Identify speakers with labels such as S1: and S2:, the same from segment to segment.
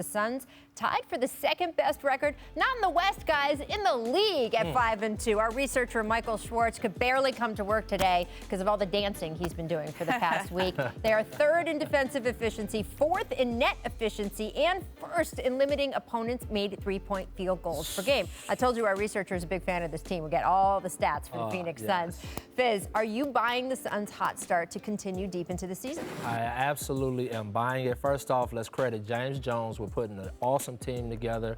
S1: The Suns tied for the second best record, not in the West, guys, in the league at 5-2. Our researcher Michael Schwartz could barely come to work today because of all the dancing he's been doing for the past week. They are third in defensive efficiency, fourth in net efficiency, and first in limiting opponents' made three-point field goals per game. I told you our researcher is a big fan of this team. We get all the stats for the Phoenix Suns. Fizz, are you buying the Suns' hot start to continue deep into the season?
S2: I absolutely am buying it. First off, let's credit James Jones with putting an awesome team together.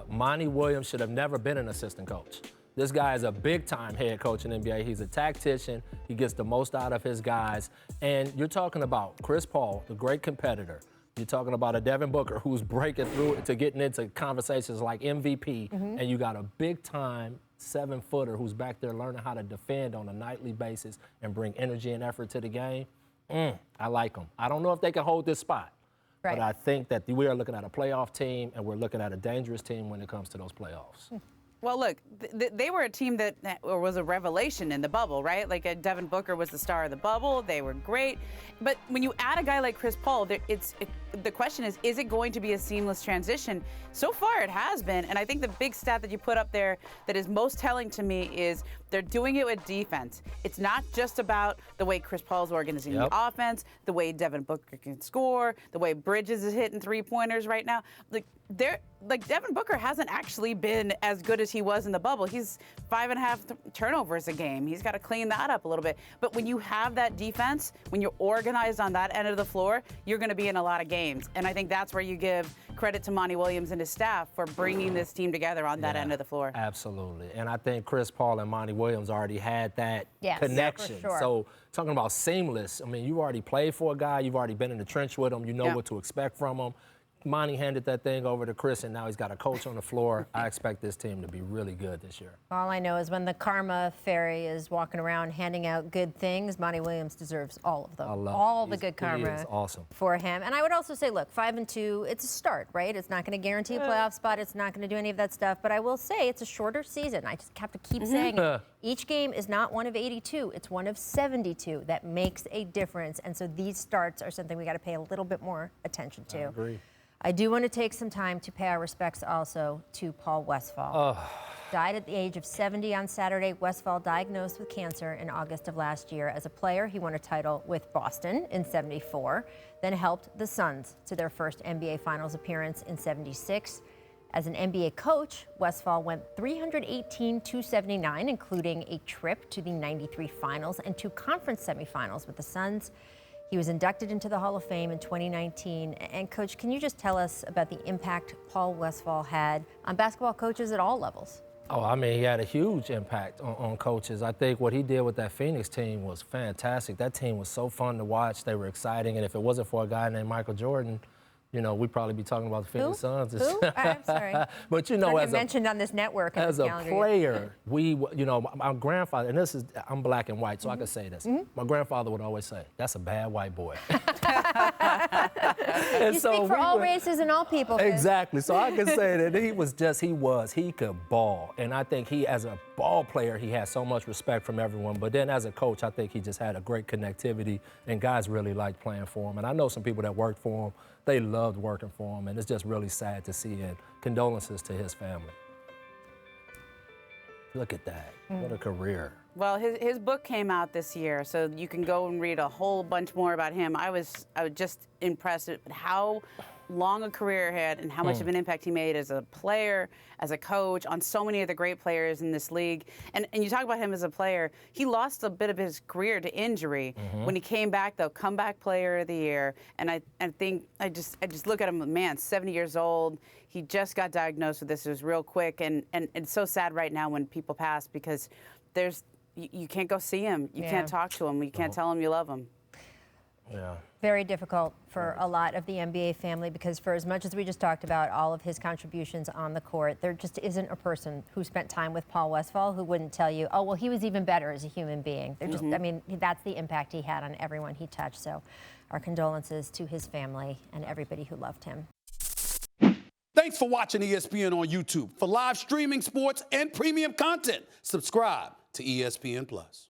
S2: Monty Williams should have never been an assistant coach. This guy is a big-time head coach in the NBA. He's a tactician. He gets the most out of his guys. And you're talking about Chris Paul, the great competitor. You're talking about a Devin Booker who's breaking through to getting into conversations like MVP. And you got a big-time 7-footer who's back there learning how to defend on a nightly basis and bring energy and effort to the game. I like them. I don't know if they can hold this spot. But I think that we are looking at a playoff team, and we're looking at a dangerous team when it comes to those playoffs.
S3: Well, look, they were a team that was a revelation in the bubble, right? Like Devin Booker was the star of the bubble. They were great. But when you add a guy like Chris Paul, the question is it going to be a seamless transition? So far, it has been. And I think the big stat that you put up there that is most telling to me is they're doing it with defense. It's not just about the way Chris Paul's organizing the offense, the way Devin Booker can score, the way Bridges is hitting three-pointers right now. Like Devin Booker hasn't actually been as good as he was in the bubble. He's 5.5 turnovers a game. He's got to clean that up a little bit. But when you have that defense, when you're organized on that end of the floor, you're going to be in a lot of games. And I think that's where you give credit to Monty Williams and his staff for bringing this team together on that end of the floor.
S2: Absolutely. And I think Chris Paul and Monty Williams already had that connection.
S1: For sure.
S2: So talking about seamless, I mean, you already played for a guy. You've already been in the trench with him. You know what to expect from him. Monty handed that thing over to Chris, and now he's got a coach on the floor. I expect this team to be really good this year.
S1: All I know is when the karma fairy is walking around handing out good things, Monty Williams deserves all of them.
S2: I love
S1: all the good karma
S2: is awesome
S1: for him. And I would also say, look, 5-2, it's a start, right? It's not going to guarantee a playoff spot. It's not going to do any of that stuff. But I will say it's a shorter season. I just have to keep saying it. Each game is not one of 82. It's one of 72. That makes a difference. And so these starts are something we got to pay a little bit more attention to.
S2: I agree.
S1: I do want to take some time to pay our respects also to Paul Westphal. Died at the age of 70 on Saturday. Westphal diagnosed with cancer in August of last year. As a player, he won a title with Boston in '74, then helped the Suns to their first NBA Finals appearance in '76. As an NBA coach, Westphal went 318-279, including a trip to the '93 Finals and 2 conference semifinals with the Suns. He was inducted into the Hall of Fame in 2019. And, Coach, can you just tell us about the impact Paul Westphal had on basketball coaches at all levels?
S2: Oh, I mean, he had a huge impact on coaches. I think what he did with that Phoenix team was fantastic. That team was so fun to watch. They were exciting. And if it wasn't for a guy named Michael Jordan, you know, we'd probably be talking about the Phoenix Suns.
S1: Who? I'm sorry.
S2: But, you know,
S1: mentioned on this network.
S2: As a player, you know, my grandfather, and I'm black and white, so I can say this. My grandfather would always say, that's a bad white boy.
S1: You speak for all races and all people.
S2: Exactly. So I can say that he could ball. And I think as a ball player, he had so much respect from everyone. But then as a coach, I think he just had a great connectivity, and guys really liked playing for him. And I know some people that worked for him, they loved working for him, and it's just really sad to see, and condolences to his family. Look at that. What a career.
S3: Well, his book came out this year, so you can go and read a whole bunch more about him. I was just impressed at how long a career he had and how much of an impact he made as a player, as a coach, on so many of the great players in this league. And you talk about him as a player, he lost a bit of his career to injury. When he came back, though, comeback player of the year. And I think I just look at him, man, 70 years old. He just got diagnosed with this. It was real quick, and it's so sad right now when people pass because you can't go see him. You can't talk to him. You can't tell him you love him.
S2: Yeah.
S1: Very difficult for a lot of the NBA family because for as much as we just talked about all of his contributions on the court, there just isn't a person who spent time with Paul Westphal who wouldn't tell you, oh, well, he was even better as a human being. They're just, I mean, that's the impact he had on everyone he touched. So our condolences to his family and everybody who loved him.
S4: Thanks for watching ESPN on YouTube. For live streaming sports and premium content, subscribe to ESPN+.